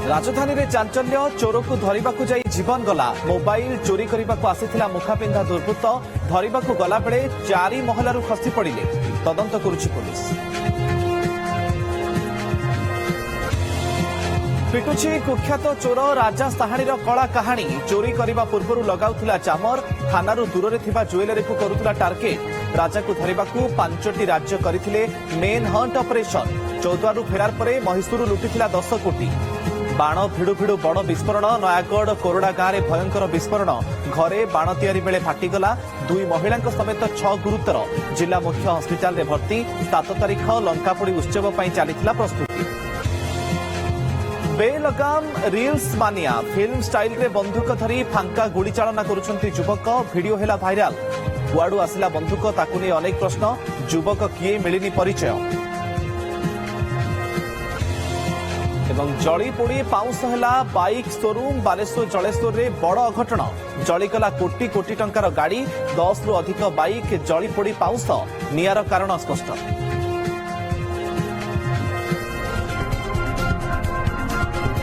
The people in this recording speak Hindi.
राजधानी में चांचल्य चोर को धरने जाई जीवन गला मोबाइल चोरी करने को आसीथिला मुखापिंधा दुर्बृत्त धरने को गला बेले 4 महलारू खसी पड़िले तदंत करुछि पुलिस। पिटुछि कुख्यात चोर राजा साहाणीर कला कहानी चोरी करने पूर्व लगाउथिला चामर थानारू दूर में थिबा ज्वेलरी को करुथिला टार्गेट राजा को धरने को 5टी राज्य करथिले मेन हंट ऑपरेशन 14 रु फेरार परे महिषुर लुटिथिला 10 कोटी बाण भिडु भिडु बड़ विस्फोरण नयागढ़ कोरडा गाँव में भयंकर विस्फोरण घरे बाण तैयारी बेले फाटिगला 2 महिला समेत 6 गुरुतर जिला मुख्य हस्पिटाल में भर्ती 7 तारिख लंकापोड़ी उत्सव पर चली प्रस्तुति। बेलगाम रील्स मानिया फिल्म स्टाइल रे बंदूक धरी फांका गुड़ी चालना करुछंती युवक वीडियो हेला भाइराल कुआडू आसिला बंदूक ताकू नहीं अनेक प्रश्न युवक किए मिलिनी परिचय एवं जली पोड़ी पाउंस हेला बाइक शोरूम बालेश्वर जलेश्वर रे बड़ अघटन जलीगला कोटी कोटी टंकार गाड़ी 10 रु अधिक बाइक जली पोड़ी पाउंस नियार कारण स्पष्ट।